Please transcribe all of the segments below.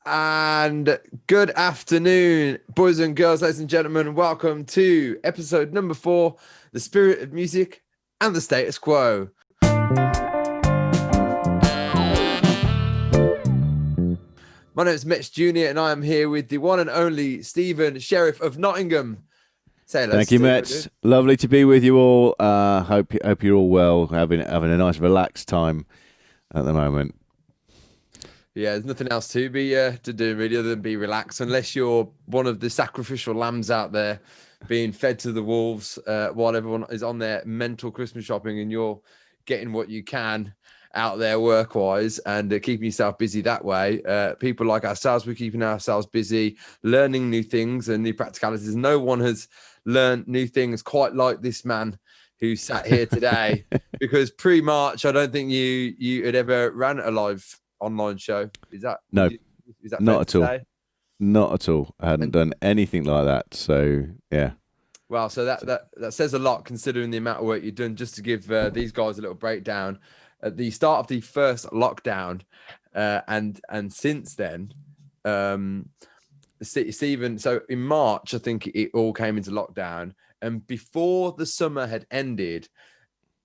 And good afternoon, boys and girls, ladies and gentlemen. Welcome to episode number 4, The Spirit of Music and the Status Quo. My name is Mitch Jr. and I am here with the one and only Stephen, Sherriff of Nottingham. Say hello. Thank you, Mitch. Lovely to be with you all. Hope you're all well, having a nice relaxed time at the moment. Yeah, there's nothing else to do really other than be relaxed, unless you're one of the sacrificial lambs out there being fed to the wolves while everyone is on their mental Christmas shopping, and you're getting what you can out there work-wise and keeping yourself busy that way. People like ourselves, we're keeping ourselves busy, learning new things and new practicalities. No one has learned new things quite like this man who sat here today, because pre-March, I don't think you had ever ran a live online show. Is that not at all? Not at all. I hadn't done anything like that. So yeah. Well, so that says a lot considering the amount of work you've done. Just to give these guys a little breakdown, at the start of the first lockdown, and since then, Stephen. So in March, I think it all came into lockdown, and before the summer had ended,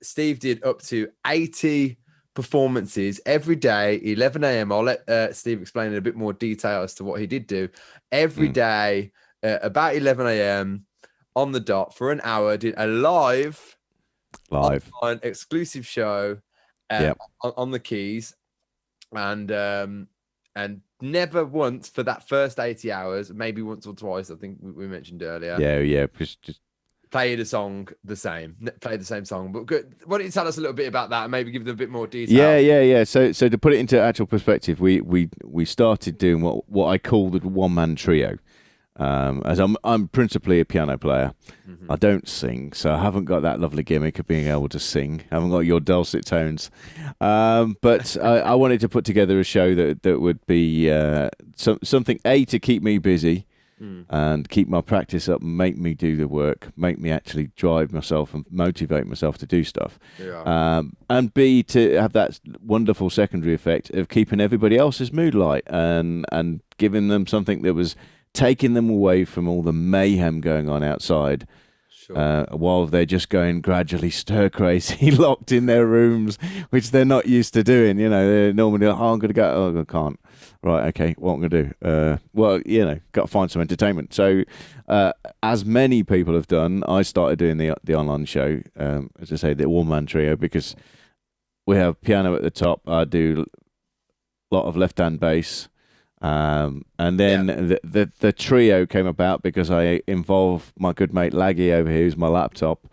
Steve did up to 80 performances every day, 11 a.m. I'll let Steve explain in a bit more detail as to what he did do every day, about 11 a.m. on the dot for an hour. Did a live online exclusive show on the keys, and never once for that first 80 hours, maybe once or twice, I think we mentioned earlier. Yeah, just played a song the same song. But good. Why don't you tell us a little bit about that and maybe give them a bit more detail? Yeah. So to put it into actual perspective, we started doing what I call the one-man trio. As I'm principally a piano player. Mm-hmm. I don't sing, so I haven't got that lovely gimmick of being able to sing. I haven't got your dulcet tones. But I wanted to put together a show that would be something to keep me busy. And keep my practice up, make me do the work, make me actually drive myself and motivate myself to do stuff. Yeah. And B, to have that wonderful secondary effect of keeping everybody else's mood light and giving them something that was taking them away from all the mayhem going on outside. Sure. While they're just going gradually stir crazy, locked in their rooms, which they're not used to doing. You know, they're normally like, I'm going to go, I can't. Right, okay, what I'm going to do? Well, got to find some entertainment. So, as many people have done, I started doing the online show, as I say, the one-man trio, because we have piano at the top. I do a lot of left-hand bass. And then the trio came about because I involved my good mate Laggy over here, who's my laptop.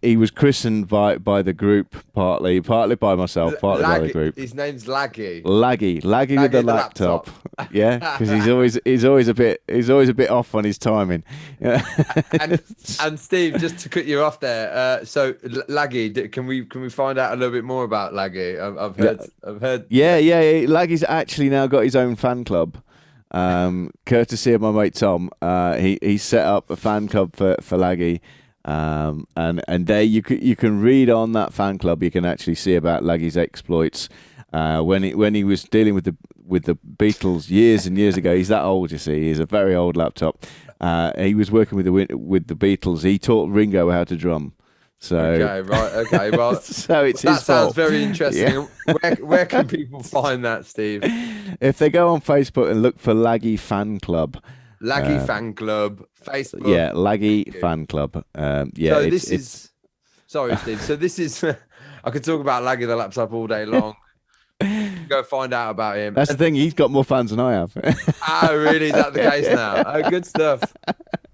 He was christened by the group, partly by myself, partly by the group. His name's Laggy. Laggy with the laptop. Yeah, because he's always a bit off on his timing. and Steve, just to cut you off there. So Laggy, can we find out a little bit more about Laggy? I've heard. Yeah. Laggy's actually now got his own fan club. Courtesy of my mate Tom. He set up a fan club for Laggy. And there you can read on that fan club. You can actually see about Laggy's exploits when he was dealing with the Beatles years and years ago. He's that old, you see. He's a very old laptop. He was working with the Beatles. He taught Ringo how to drum. So okay. Well, so it's that his sounds fault. very interesting. Yeah. Where can people find that, Steve? If they go on Facebook and look for Laggy Fan Club. Laggy Fan Club, Facebook. Yeah, Laggy Fan Club. So sorry, Steve. So this is, I could talk about Laggy the laptop all day long. Go find out about him. That's the thing. He's got more fans than I have. Oh, really? Is that the case now? Oh, good stuff.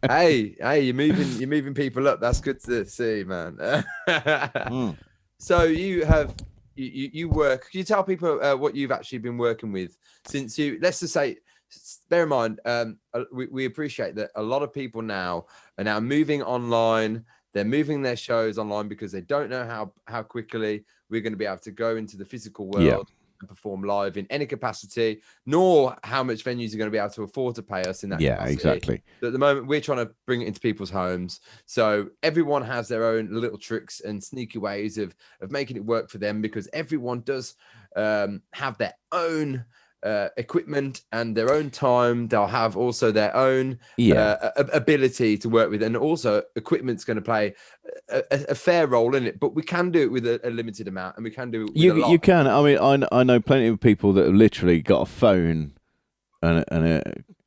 Hey, you're moving people up. That's good to see, man. So you work. Can you tell people what you've actually been working with since you? Let's just say. Bear in mind, we appreciate that a lot of people now are now moving online. They're moving their shows online because they don't know how quickly we're going to be able to go into the physical world and perform live in any capacity, nor how much venues are going to be able to afford to pay us in that capacity. Exactly. So at the moment, we're trying to bring it into people's homes. So everyone has their own little tricks and sneaky ways of making it work for them, because everyone does have their own equipment and their own time. They'll have also their own ability to work with, and also equipment's going to play a fair role in it. But we can do it with a limited amount, and we can do it with a lot. You can. I mean, I know plenty of people that have literally got a phone and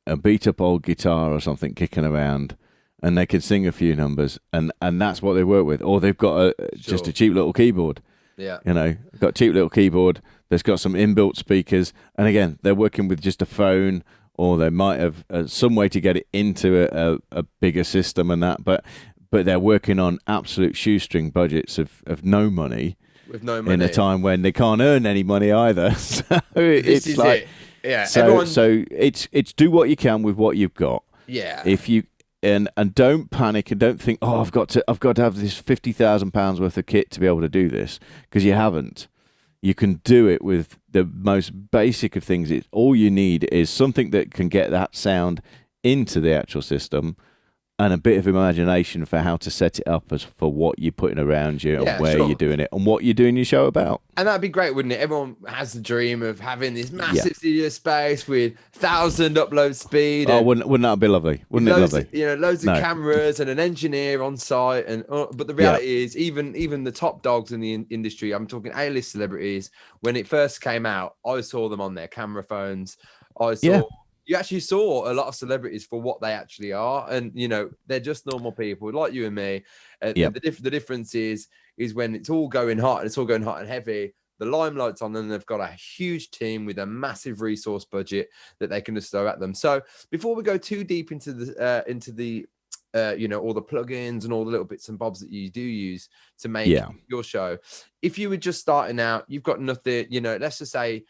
a beat up old guitar or something kicking around, and they can sing a few numbers, and that's what they work with. Or they've got just a cheap little keyboard. Yeah, got a cheap little keyboard that's got some inbuilt speakers, and again, they're working with just a phone, or they might have some way to get it into a bigger system and that, but they're working on absolute shoestring budgets of no money, with no money in a time when they can't earn any money either. So it's like, yeah. So it's do what you can with what you've got. Yeah. If you and don't panic and don't think, oh, I've got to have this £50,000 worth of kit to be able to do this, because you haven't. You can do it with the most basic of things. All you need is something that can get that sound into the actual system, and a bit of imagination for how to set it up as for what you're putting around you and where you're doing it and what you're doing your show about. And that'd be great, wouldn't it? Everyone has the dream of having this massive studio space with 1,000 upload speed. Oh, wouldn't that be lovely? Wouldn't it lovely? Loads of cameras and an engineer on site. And but the reality is, even the top dogs in the industry, I'm talking A-list celebrities, when it first came out, I saw them on their camera phones. You actually saw a lot of celebrities for what they actually are, and they're just normal people like you and me. The difference is when it's all going hot and heavy, the limelight's on them. They've got a huge team with a massive resource budget that they can just throw at them. So before we go too deep into the all the plugins and all the little bits and bobs that you do use to make your show, if you were just starting out, you've got nothing. Let's just say,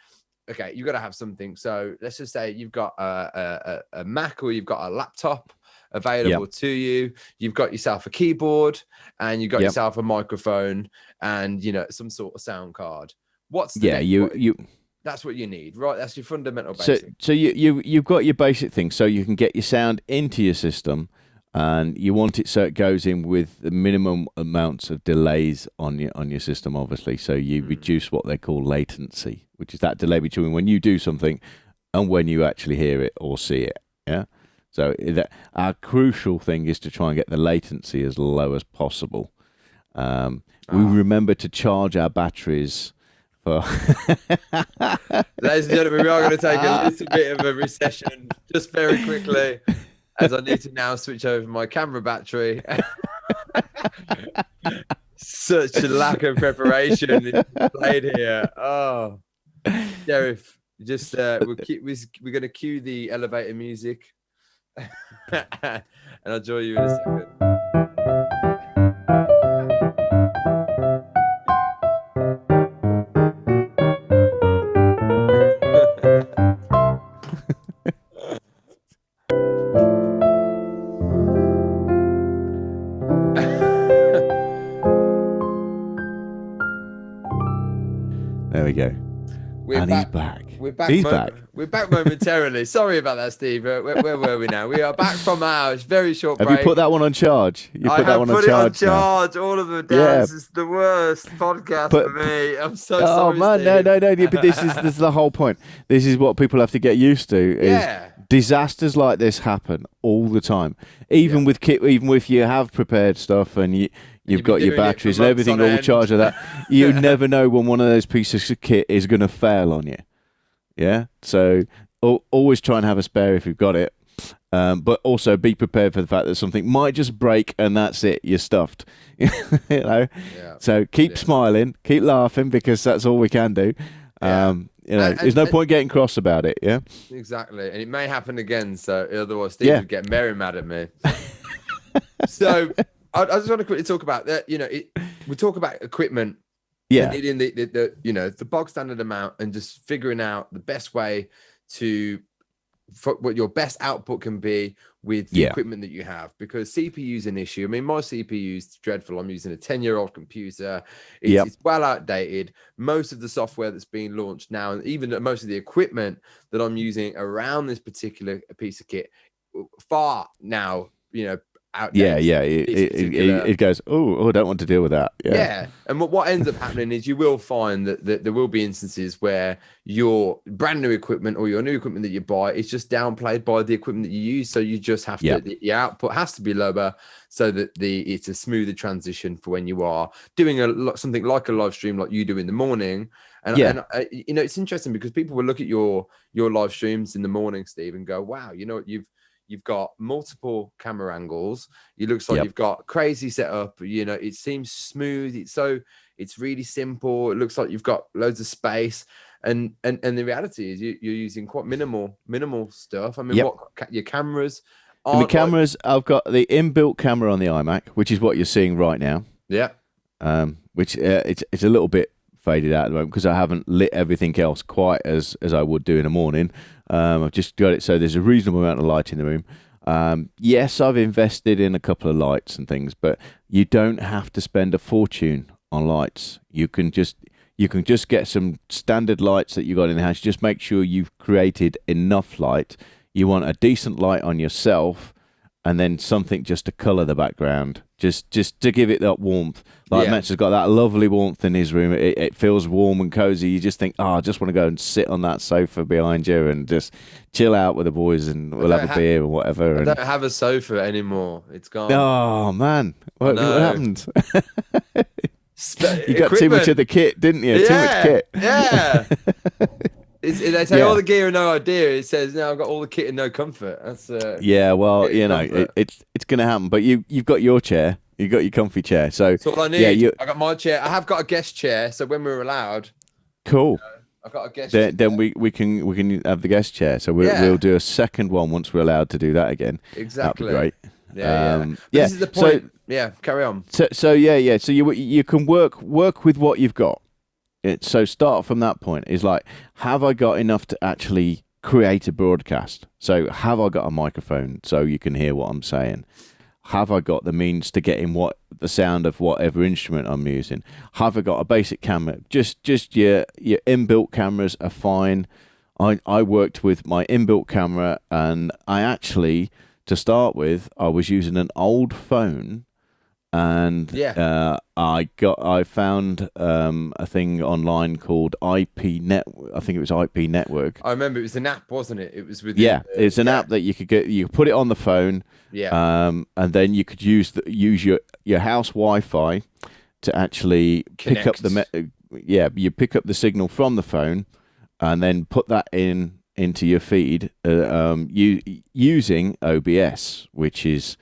okay, you've got to have something. So let's just say you've got a Mac, or you've got a laptop available to you. You've got yourself a keyboard, and you've got yourself a microphone, and some sort of sound card. What's the that's what you need, right? That's your fundamental basic. So you've got your basic thing, so you can get your sound into your system, and you want it so it goes in with the minimum amounts of delays on your system, obviously. So you reduce what they call latency, which is that delay between when you do something and when you actually hear it or see it. Yeah. So our crucial thing is to try and get the latency as low as possible. We remember to charge our batteries for. Ladies and gentlemen, we are going to take a little bit of a recession just very quickly, as I need to now switch over my camera battery. Such a lack of preparation played here. Oh, Sherriff, just we're going to cue the elevator music, and I'll join you in a second. There we go. He's back. He's back. We're back momentarily. Sorry about that, Steve. Where were we now? We are back from our very short break. Have you put that one on charge? I have put it on charge. All of them down. Yeah. This is the worst podcast for me. I'm so sorry. Oh man, Steve. No. But this is the whole point. This is what people have to get used to. Is disasters like this happen all the time. Even with kit, even if you have prepared stuff and you've got your batteries and everything all charged of that, you never know when one of those pieces of kit is going to fail on you. Yeah, so always try and have a spare if you've got it, but also be prepared for the fact that something might just break and that's it. You're stuffed. So keep smiling, keep laughing, because that's all we can do. There's no point getting cross about it. Yeah, exactly, and it may happen again. So otherwise, Steve would get very mad at me. So I just want to quickly talk about that. We talk about equipment. Yeah, needing the bog standard amount, and just figuring out the best way for what your best output can be with the equipment that you have, because CPU is an issue. I mean, my CPU is dreadful. I'm using a 10-year-old computer. It's well outdated. Most of the software that's being launched now, and even most of the equipment that I'm using around this particular piece of kit, far now, Yeah, outdates. yeah. This particular. It goes, oh, I don't want to deal with that. Yeah. Yeah, and what ends up happening is you will find that there will be instances where your brand new equipment or your new equipment that you buy is just downplayed by the equipment that you use. So you just have Yeah. to the output has to be lower so that it's a smoother transition for when you are doing something like a live stream like you do in the morning. And Yeah. it's interesting because people will look at your live streams in the morning, Steve, and go, "Wow, you've got multiple camera angles. It looks like Yep. you've got crazy setup. It seems smooth. It's really simple. It looks like you've got loads of space. And the reality is you're using quite minimal stuff. I mean, Yep. your cameras And the aren't cameras, I've got the inbuilt camera on the iMac, which is what you're seeing right now. yeah. Which it's a little bit faded out at the moment because I haven't lit everything else quite as I would do in the morning. I've just got it so there's a reasonable amount of light in the room. Yes, I've invested in a couple of lights and things, but you don't have to spend a fortune on lights. You can just get some standard lights that you got in the house. Just make sure you've created enough light. You want a decent light on yourself, and then something just to colour the background, just to give it that warmth. Like Metz has got that lovely warmth in his room. It feels warm and cozy. You just think, I just want to go and sit on that sofa behind you and just chill out with the boys, and we'll have a beer or whatever. I don't have a sofa anymore. It's gone. Oh man, what happened? You got Equipment. too much of the kit, didn't you? Yeah, Too much kit. Yeah. They say all the gear and no idea. It says now I've got all the kit and no comfort. That's yeah. Well, it's going to happen. But you've got your chair. You've got your comfy chair. So that's all I need. Yeah, I got my chair. I have got a guest chair. So when we're allowed, cool. I've got a guest chair. Then we can have the guest chair. So we'll do a second one once we're allowed to do that again. Exactly. That'd be great. Yeah. This is the point. So, carry on. So you can work with what you've got. So start from that point. Is like, have I got enough to actually create a broadcast? So have I got a microphone so you can hear what I'm saying? Have I got the means to get in the sound of whatever instrument I'm using? Have I got a basic camera? Just your inbuilt cameras are fine. I worked with my inbuilt camera, and I actually, to start with, I was using an old phone. And I found a thing online called IP Network. I think it was IP Network. I remember it was an app, wasn't it? It was with it's an app that you could get. You could put it on the phone. Yeah. And then you could use your house Wi-Fi to actually pick up you pick up the signal from the phone, and then put that into your feed using OBS, which is.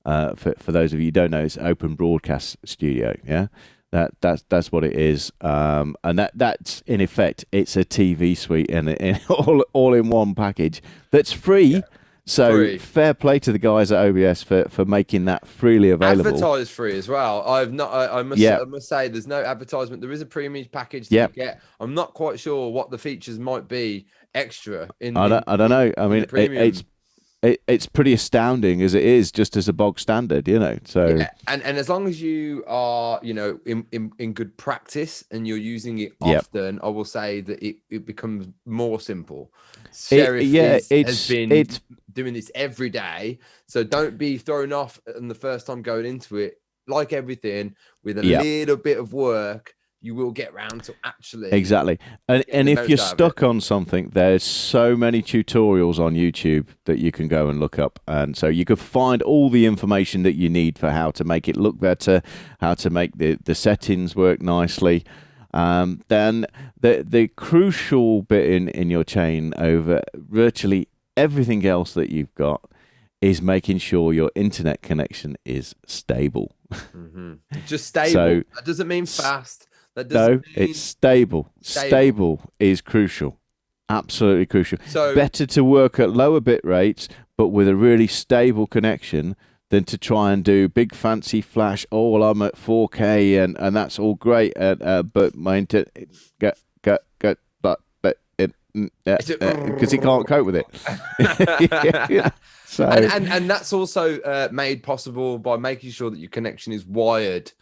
For those of you who don't know, it's Open Broadcast Studio. Yeah, that's what it is. And that's in effect, it's a TV suite and all in one package that's free. Yeah. So fair play to the guys at OBS for making that freely available. Advertised free as well. I must say there's no advertisement. There is a premium package that you get. I'm not quite sure what the features might be extra in. I don't know. I mean, it's pretty astounding as it is, just as a bog standard, So and as long as you are, in good practice and you're using it often, I will say that it becomes more simple. Sherriff has been doing this every day, so don't be thrown off on the first time going into it. Like everything, with a little bit of work, you will get round to actually exactly. And if you're stuck on something, there's so many tutorials on YouTube that you can go and look up, and so you can find all the information that you need for how to make it look better, how to make the settings work nicely. Then the crucial bit in your chain over virtually everything else that you've got is making sure your internet connection is stable. Mm-hmm. Just stable. So, that doesn't mean fast. It's stable. Stable is crucial. Absolutely crucial. So better to work at lower bit rates, but with a really stable connection, than to try and do big fancy flash. Oh, well, I'm at 4K and that's all great. But my internet because he can't cope with it. So and that's also made possible by making sure that your connection is wired.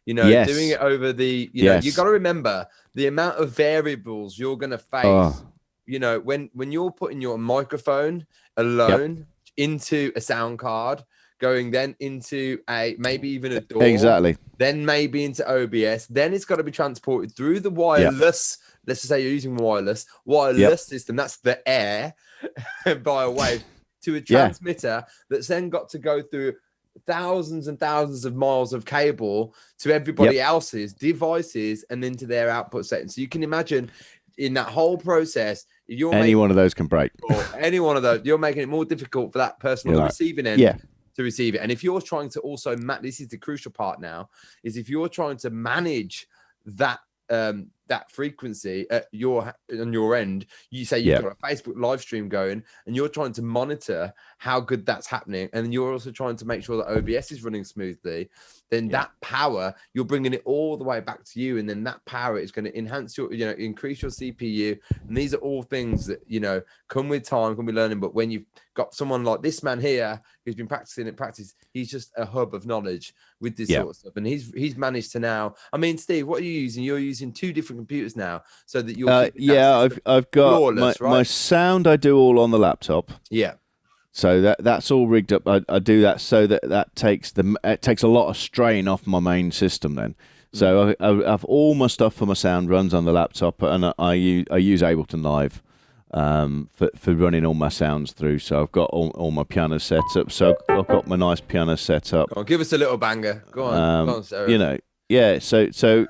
Doing it over the, you got to remember the amount of variables you're going to face. When you're putting your microphone alone into a sound card going then into maybe even a DAW, Exactly. then maybe into OBS, then it's got to be transported through the wireless. Let's just say you're using wireless system. That's the air by a wave to a transmitter that's then got to go through thousands and thousands of miles of cable to everybody else's devices and into their output settings. So you can imagine in that whole process, if you're any one of those can break. Any one of those, you're making it more difficult for that person on the receiving end to receive it. And if you're trying to also this is the crucial part now, is if you're trying to manage that that frequency on your end, you say you've got a Facebook live stream going and you're trying to monitor how good that's happening, and then you're also trying to make sure that OBS is running smoothly, then that power, you're bringing it all the way back to you, and then that power is going to enhance your, increase your CPU. And these are all things that come with time, can be learning. But when you've got someone like this man here who's been practicing, he's just a hub of knowledge with this sort of stuff, and he's managed to now. I mean, Steve, what are you using? You're using 2 different computers now, so that you're I've got flawless, my sound. I do all on the laptop. Yeah. So that's all rigged up. I do that so that takes a lot of strain off my main system then. So I've all my stuff for my sound runs on the laptop, and I use Ableton Live for running all my sounds through. So I've got all my piano set up. So I've got my nice piano set up. Go on, give us a little banger. Go on, Sarah. Yeah, so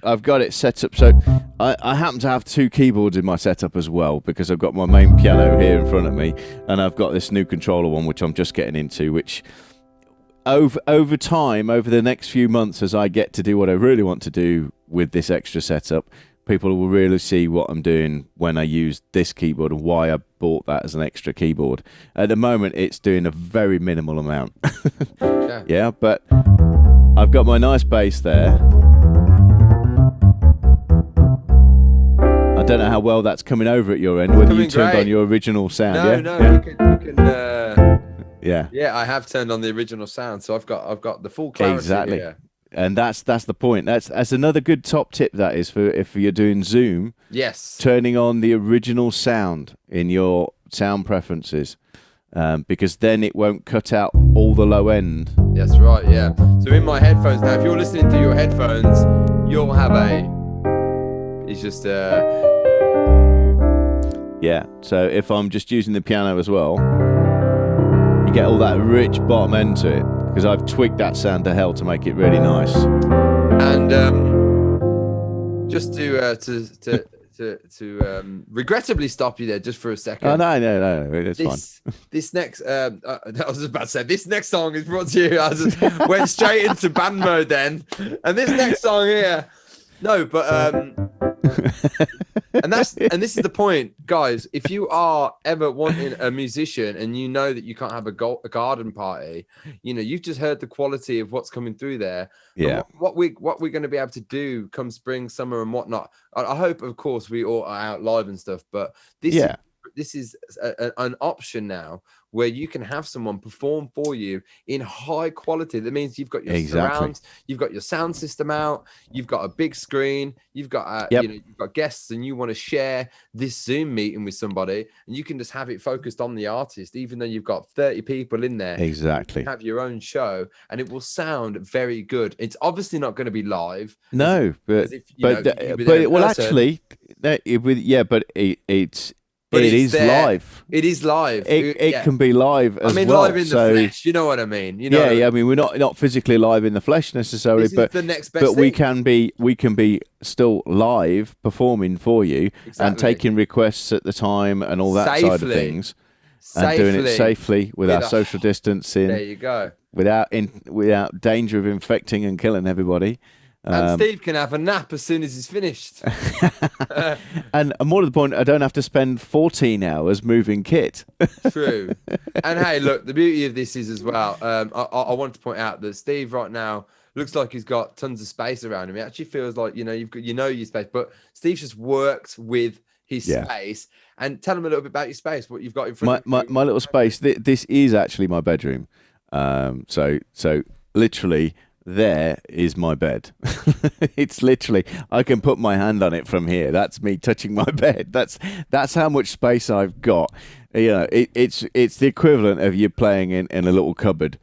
I've got it set up. So I happen to have 2 keyboards in my setup as well, because I've got my main piano here in front of me, and I've got this new controller one which I'm just getting into, which over time, over the next few months, as I get to do what I really want to do with this extra setup, people will really see what I'm doing when I use this keyboard and why I bought that as an extra keyboard. At the moment, it's doing a very minimal amount. Yeah, but I've got my nice bass there. I don't know how well that's coming over at your end, whether you turned on your original sound. No, we can yeah, I have turned on the original sound, so I've got the full clarity. Exactly. Here. And that's the point. That's another good top tip, that is, for if you're doing Zoom. Yes. Turning on the original sound in your sound preferences. Because then it won't cut out all the low end. That's right, yeah. So in my headphones now, if you're listening through your headphones, you'll have it's just yeah. So if I'm just using the piano as well, you get all that rich bottom end to it, because I've tweaked that sound to hell to make it really nice. And just to regrettably stop you there just for a second. Oh, no, it's fine. This next, I was about to say, this next song is brought to you. I just went straight into band mode then, and this next song here, no, but and this is the point, guys. If you are ever wanting a musician and you know that you can't have a garden party, you've just heard the quality of what's coming through there. Yeah. What we're going to be able to do come spring, summer, and whatnot. I hope, of course, we all are out live and stuff. But this is an option now where you can have someone perform for you in high quality. That means you've got your surrounds, you've got your sound system out, you've got a big screen, you've got you've got guests, and you want to share this Zoom meeting with somebody, and you can just have it focused on the artist, even though you've got 30 people in there. Exactly. You have your own show, and it will sound very good. It's obviously not going to be live. No, but actually, it is there. Live. It is live. It can be live as well. Live in the flesh. You know what I mean? I mean, we're not physically live in the flesh necessarily, but the next best thing. we can be still live performing for you and taking requests at the time and all that side of things, and doing it safely with our social distancing. There you go. Without danger of infecting and killing everybody. And Steve can have a nap as soon as he's finished. And more to the point, I don't have to spend 14 hours moving kit. True. And hey, look, the beauty of this is as well, I want to point out that Steve right now looks like he's got tons of space around him. It actually feels like, you've got, your space, but Steve's just worked with his space. And tell him a little bit about your space, what you've got in front of you. My little space, this is actually my bedroom. So literally, there is my bed. It's literally, I can put my hand on it from here. That's me touching my bed. That's how much space I've got. It's the equivalent of you playing in a little cupboard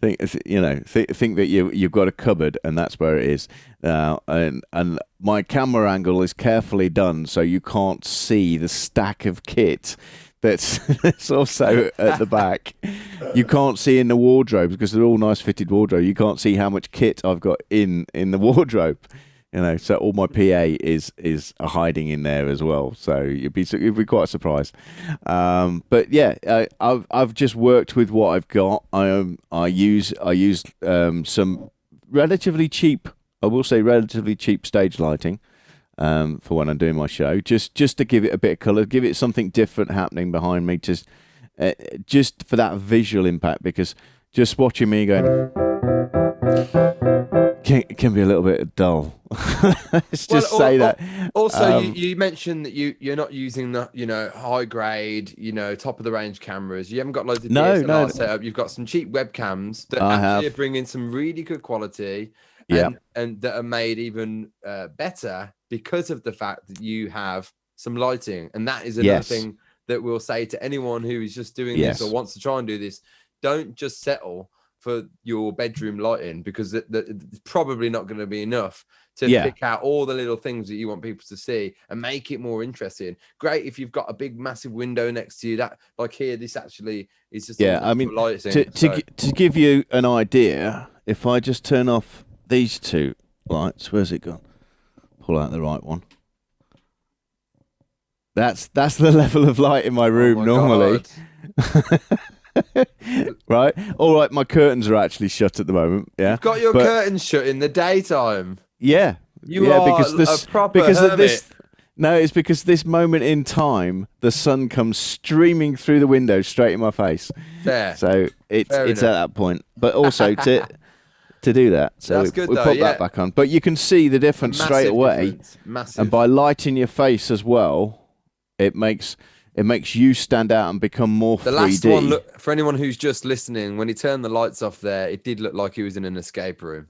think that you've got a cupboard and that's where it is. And my camera angle is carefully done so you can't see the stack of kit that's also at the back. You can't see in the wardrobe because they're all nice fitted wardrobe. You can't see how much kit I've got in the wardrobe. So all my PA is hiding in there as well. So you'd be quite surprised. But yeah, I've just worked with what I've got. I use some relatively cheap, I will say relatively cheap stage lighting for when I'm doing my show, just to give it a bit of colour, give it something different happening behind me, just for that visual impact. Because just watching me going can be a little bit dull. Let's just say that. Also, you mentioned that you're not using the high grade, top of the range cameras. You haven't got loads of DSLR setup. You've got some cheap webcams that actually are bringing some really good quality, and that are made even better because of the fact that you have some lighting. And that is another thing that we'll say to anyone who is just doing this or wants to try and do this. Don't just settle for your bedroom lighting, because it's probably not going to be enough to pick out all the little things that you want people to see and make it more interesting. Great if you've got a big massive window next to you, that like here, this actually is just lighting. To give you an idea, if I just turn off these two lights, where's it gone? Pull out the right one. That's the level of light in my room normally. Right, all right. My curtains are actually shut at the moment. Yeah, you've got your curtains shut in the daytime. Yeah, you are a proper hermit. It's because this moment in time, the sun comes streaming through the window straight in my face. Fair. So it's at that point. But also to do that, so that's good, we put that back on. But you can see the difference straight away. Massive. And by lighting your face as well, it makes you stand out and become more 3D. The last one, look, for anyone who's just listening, when he turned the lights off there, it did look like he was in an escape room.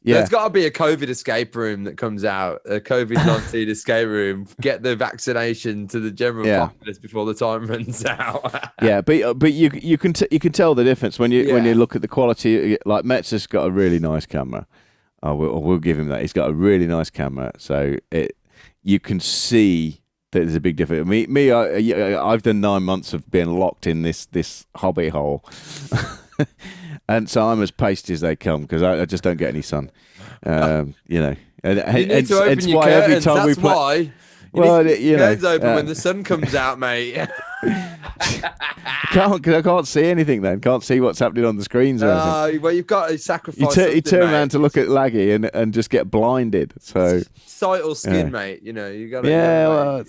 There's got to be a COVID escape room that comes out, a COVID-19 escape room. Get the vaccination to the general populace before the time runs out. But you can tell the difference when you look at the quality. Like Metz has got a really nice camera. We'll give him that. He's got a really nice camera, so you can see that there's a big difference. I've done 9 months of being locked in this hobby hole, and so I'm as pasty as they come because I just don't get any sun. And you need to open your curtains. That's why. Curtains open when the sun comes out, mate. I can't see anything then. Can't see what's happening on the screens or anything. Well, you've got to sacrifice. You turn around to look at Laggy and just get blinded. So sight or skin, mate. You got to. Well,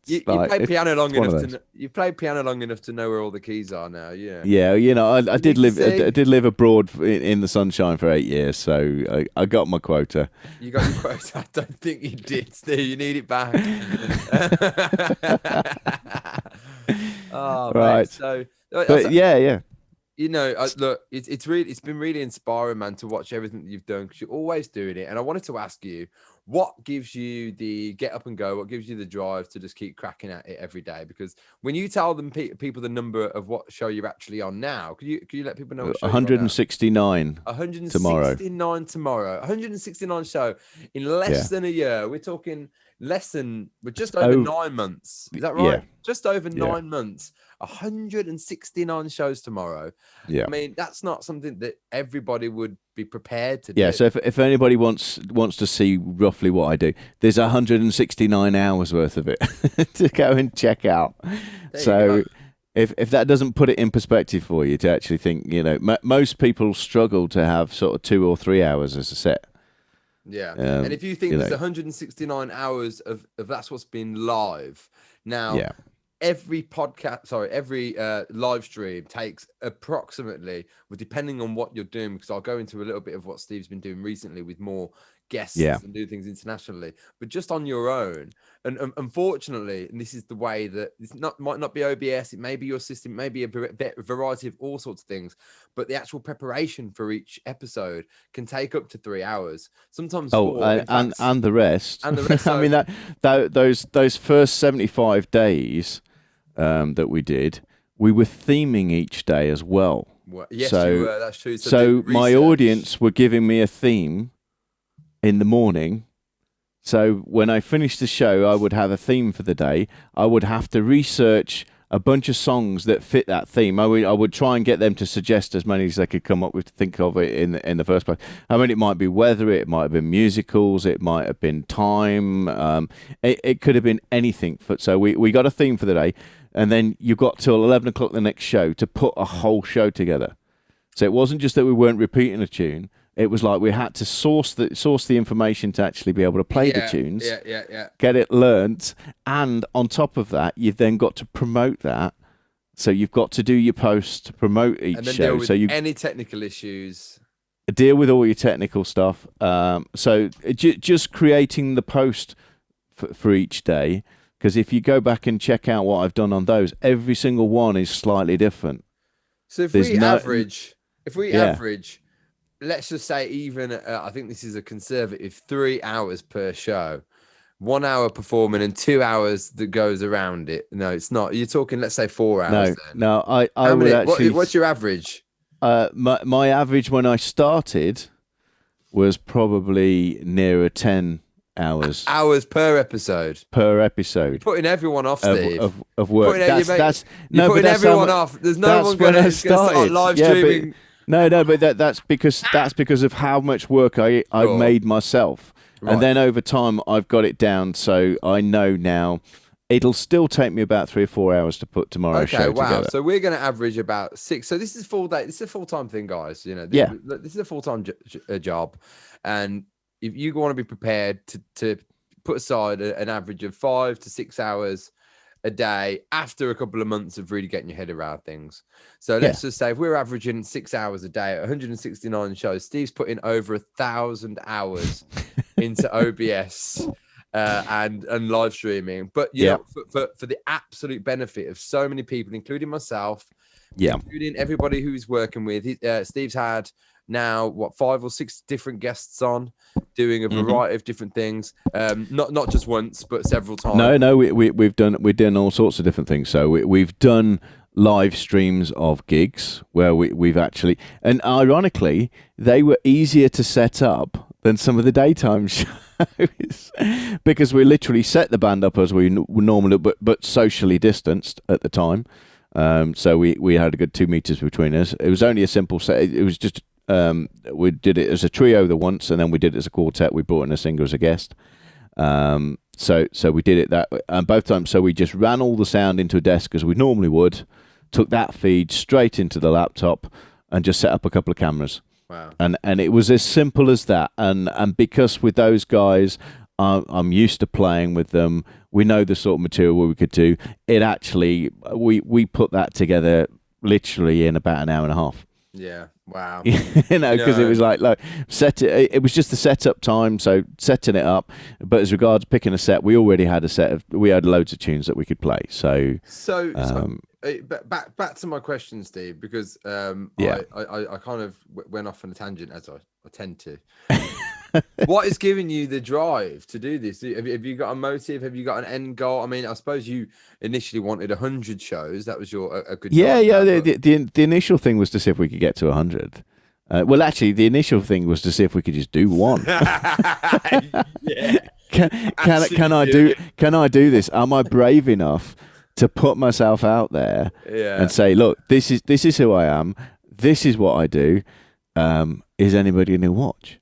you play piano long enough you play piano long enough to know where all the keys are now. Yeah. Yeah, I did live abroad in the sunshine for 8 years, so I got my quota. You got your quota. I don't think you did, Steve. You need it back. Oh, right. Mate. So, but look, it's been really inspiring, man, to watch everything that you've done, because you're always doing it. And I wanted to ask you, what gives you the get up and go? What gives you the drive to just keep cracking at it every day? Because when you tell them people the number of what show you're actually on now, could you let people know what show 169 tomorrow. 169 show in less than a year. We're talking we're just over 9 months. Is that right? Yeah. Just over 9 months. 169 shows tomorrow. Yeah. I mean, that's not something that everybody would be prepared to do. Yeah, so if anybody wants to see roughly what I do, there's 169 hours worth of it to go and check out. So if that doesn't put it in perspective for you to actually think, most people struggle to have sort of 2 or 3 hours as a set. Yeah. And if you think there's 169 hours of that's what's been live now. Yeah. Every live stream takes approximately, well, depending on what you're doing, because I'll go into a little bit of what Steve's been doing recently with more guests and do things internationally, but just on your own. And unfortunately, and this is the way that might not be OBS, it may be your system, it may be a variety of all sorts of things, but the actual preparation for each episode can take up to 3 hours, sometimes 4. And the rest. And the rest. I mean, those first 75 days that we did we were theming each day as well. Well, yes, you were. That's true. So my audience were giving me a theme in the morning. So when I finished the show, I would have a theme for the day. I would have to research a bunch of songs that fit that theme. I would try and get them to suggest as many as they could come up with to think of it in the first place. I mean, it might be weather, it might have been musicals, it might have been time. It could have been anything. So we got a theme for the day. And then you got till 11 o'clock the next show to put a whole show together. So it wasn't just that we weren't repeating a tune. It was like we had to source the information to actually be able to play the tunes, get it learnt. And on top of that, you've then got to promote that. So you've got to do your post to promote each and then show. Deal with so you any technical issues. Deal with all your technical stuff. So just creating the post for each day. Because if you go back and check out what I've done on those, every single one is slightly different. So if we average, let's just say even, I think this is a conservative 3 hours per show, 1 hour performing and 2 hours that goes around it. No, it's not. You're talking, let's say 4 hours. No, I would actually. What's your average? My average when I started was probably nearer 10 hours per episode. You're putting everyone off, Steve. Of work. You're putting everyone off. There's no one going to start live streaming. But that's because of how much work I've made myself. Right. And then over time I've got it down, so I know now it'll still take me about 3 or 4 hours to put tomorrow's show together. So we're going to average about 6. So this is full day. This is a full-time thing, guys. This is a full-time job, and if you want to be prepared to put aside an average of 5 to 6 hours a day after a couple of months of really getting your head around things. So let's just say if we're averaging 6 hours a day at 169 shows, Steve's putting over 1,000 hours into OBS and live streaming. But for the absolute benefit of so many people, including myself, including everybody who he's working with, Steve's had now 5 or 6 different guests on doing a variety of different things, not just once but several times. We've done all sorts of different things. So we've done live streams of gigs where we've actually, and ironically they were easier to set up than some of the daytime shows because we literally set the band up as we normally, but socially distanced at the time. So we had a good 2 meters between us. It was only a simple set. It was just we did it as a trio the once, and then we did it as a quartet. We brought in a singer as a guest. So we did it that both times. So we just ran all the sound into a desk as we normally would, took that feed straight into the laptop, and just set up a couple of cameras. Wow. And it was as simple as that. And because with those guys, I'm used to playing with them. We know the sort of material we could do. It actually, we put that together literally in about an hour and a half. Yeah. Wow. Because it was like it was just the setup time, so setting it up. But as regards picking a set, we already had we had loads of tunes that we could play. So back to my question, Steve, because I kind of went off on a tangent, as I tend to. What is giving you the drive to do this? Have you got a motive? Have you got an end goal? I mean, I suppose you initially wanted 100 shows. That was a good The initial thing was to see if we could get to 100. Well, actually, the initial thing was to see if we could just do one. Can I do this? Am I brave enough to put myself out there and say, look, this is who I am. This is what I do. Is anybody going to watch?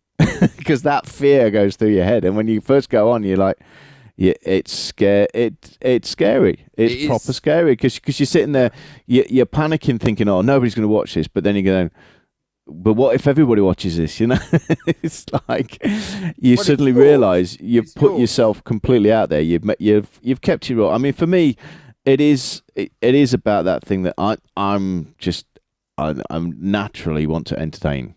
Because that fear goes through your head, and when you first go on, you're like, it's scary. It's scary. It's proper scary because you're sitting there, you're panicking, thinking, oh, nobody's going to watch this. But then you're going, but what if everybody watches this? It's like you suddenly realise you've put yourself completely out there. You've kept it raw. I mean, for me, it is about that thing that I'm naturally want to entertain.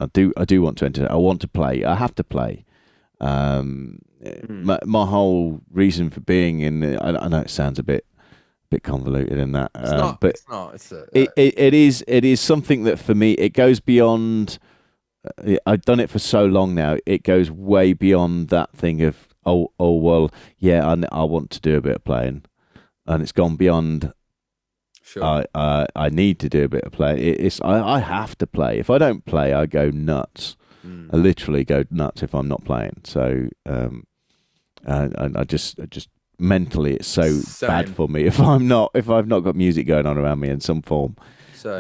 I do want to entertain. I want to play. I have to play. My whole reason for being in, I know it sounds a bit convoluted in that, but it's not. It is something that for me it goes beyond. I've done it for so long now. It goes way beyond that thing of I want to do a bit of playing, and it's gone beyond Sure. I need to do a bit of play. I have to play. If I don't play, I go nuts. I literally go nuts if I'm not playing. So I just mentally it's so bad Same. for me if I've not got music going on around me in some form. So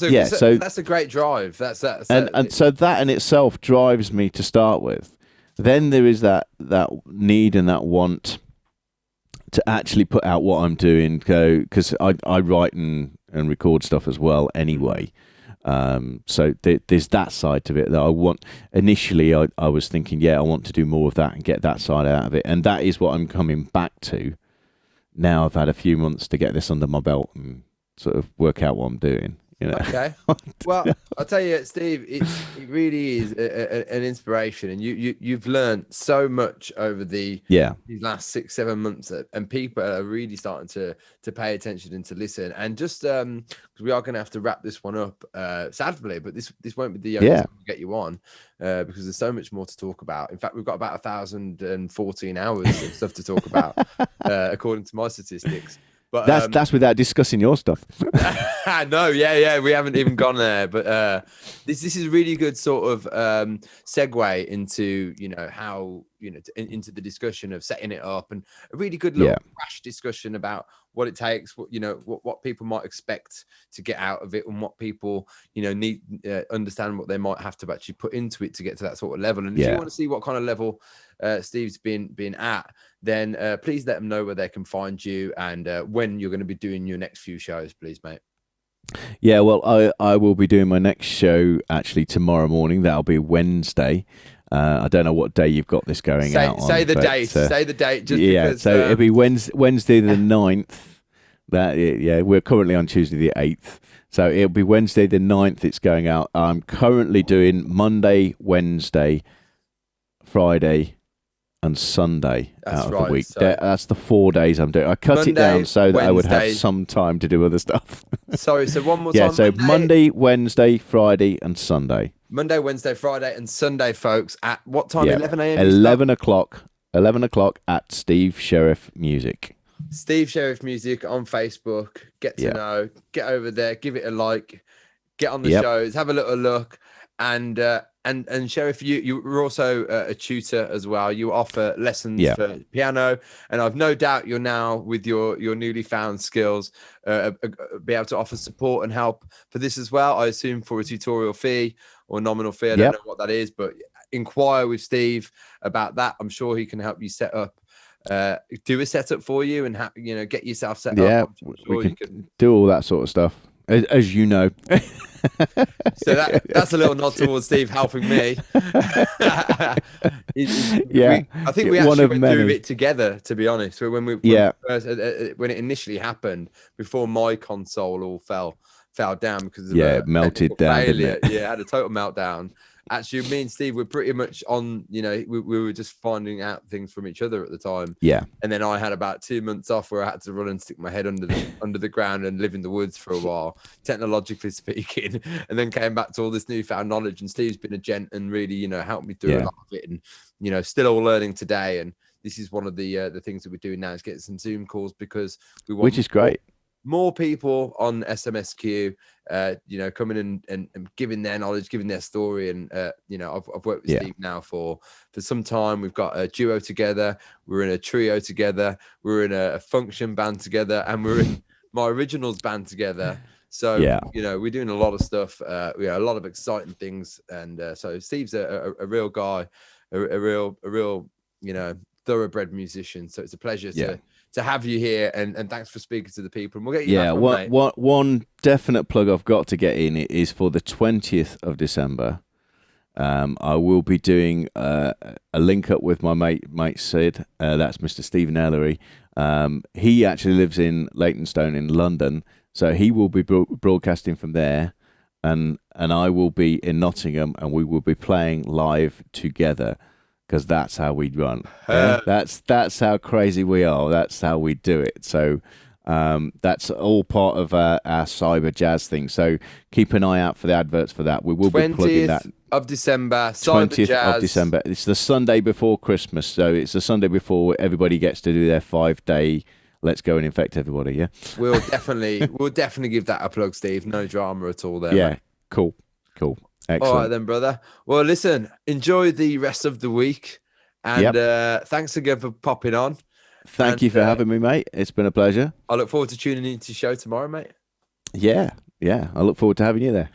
yeah, that's a great drive. And so that in itself drives me to start with. Then there is that need and that want to actually put out what I'm doing, because I write and record stuff as well anyway. So there's that side to it that I want. Initially, I was thinking, I want to do more of that and get that side out of it, and that is what I'm coming back to. Now I've had a few months to get this under my belt and sort of work out what I'm doing. Okay. Well, I'll tell you, Steve, it really is an inspiration, and you've learned so much over these last 6-7 months, and people are really starting to pay attention and to listen. And just because we are going to have to wrap this one up, sadly, but this won't be the only time we'll get you on, because there's so much more to talk about. In fact, we've got about 1,014 hours of stuff to talk about, according to my statistics. But that's without discussing your stuff. No, we haven't even gone there. But this is a really good sort of segue into how into the discussion of setting it up, and a really good little crash discussion about what it takes, what people might expect to get out of it, and what people need understand what they might have to actually put into it to get to that sort of level. And if you want to see what kind of level Steve's been at, then please let them know where they can find you, and when you're going to be doing your next few shows, please, mate. Yeah, well, I will be doing my next show actually tomorrow morning. That'll be Wednesday. I don't know what day you've got this going out on. Say the date. Say the date. Just because, so it'll be Wednesday the 9th. We're currently on Tuesday the 8th. So it'll be Wednesday the 9th it's going out. I'm currently doing Monday, Wednesday, Friday, and Sunday out of the week. So that's the 4 days I'm doing. I cut it down so that I would have some time to do other stuff. Sorry, so one more time. Yeah, so Monday, Wednesday, Friday, and Sunday. Monday, Wednesday, Friday, and Sunday, folks. At what time? 11 a.m. 11 o'clock. 11 o'clock at Steve Sherriff Music. Steve Sherriff Music on Facebook. Get to know. Get over there. Give it a like. Get on the shows. Have a little look. And Sherriff, you were also a tutor as well. You offer lessons for piano, and I've no doubt you're now, with your newly found skills, be able to offer support and help for this as well. I assume for a tutorial fee or nominal fee. I don't know what that is, but inquire with Steve about that. I'm sure he can help you set up, do a setup for you, and get yourself set up. Yeah, sure we can do all that sort of stuff, as you know. So that's a little nod towards Steve helping me. I think we actually went through it together, to be honest. When it initially happened, before my console all fell down because of it melted down. Failure. It had a total meltdown. Actually, me and Steve were pretty much on, we were just finding out things from each other at the time. Yeah. And then I had about 2 months off where I had to run and stick my head under the ground and live in the woods for a while, technologically speaking, and then came back to all this newfound knowledge. And Steve's been a gent and really, helped me through a lot of it, and, still all learning today. And this is one of the things that we're doing now, is getting some Zoom calls, because we want, which is great, more people on SMSQ, coming and giving their knowledge, giving their story. And, I've worked with Steve now for some time. We've got a duo together. We're in a trio together. We're in a function band together, and we're in my originals band together. So, we're doing a lot of stuff. A lot of exciting things. And so Steve's a real guy, a real, thoroughbred musician. So it's a pleasure to have you here, and thanks for speaking to the people. And we'll get you one definite plug I've got to get in is for the 20th of December. I will be doing a link up with my mate Sid. That's Mr. Stephen Ellery. He actually lives in Leytonstone in London, so he will be broadcasting from there, and I will be in Nottingham, and we will be playing live together. Because that's how we run. Yeah? That's how crazy we are. That's how we do it. So that's all part of our cyber jazz thing. So keep an eye out for the adverts for that. We will be plugging that. 20th of December, 20th jazz. of December. It's the Sunday before Christmas. So it's the Sunday before everybody gets to do their 5-day let's go and infect everybody. Yeah. We'll definitely give that a plug, Steve. No drama at all there. Yeah. Mate. Cool. Excellent. All right then, brother. Well, listen, enjoy the rest of the week. And thanks again for popping on. Thank you for having me, mate. It's been a pleasure. I look forward to tuning into the show tomorrow, mate. Yeah. I look forward to having you there.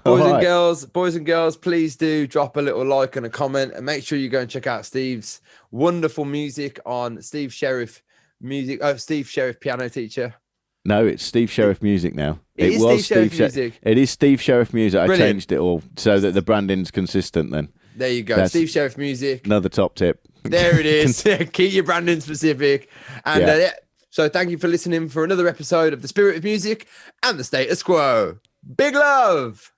Boys and girls, please do drop a little like and a comment, and make sure you go and check out Steve's wonderful music on Steve Sherriff Music. Oh, Steve Sherriff, piano teacher. No, it's Steve Sherriff Music now. It was Steve Sherriff Music. It is Steve Sherriff Music. Brilliant. I changed it all so that the branding's consistent then. There you go. Steve Sherriff Music. Another top tip. There it is. Keep your branding specific. And so thank you for listening for another episode of The Spirit of Music and the Status Quo. Big love.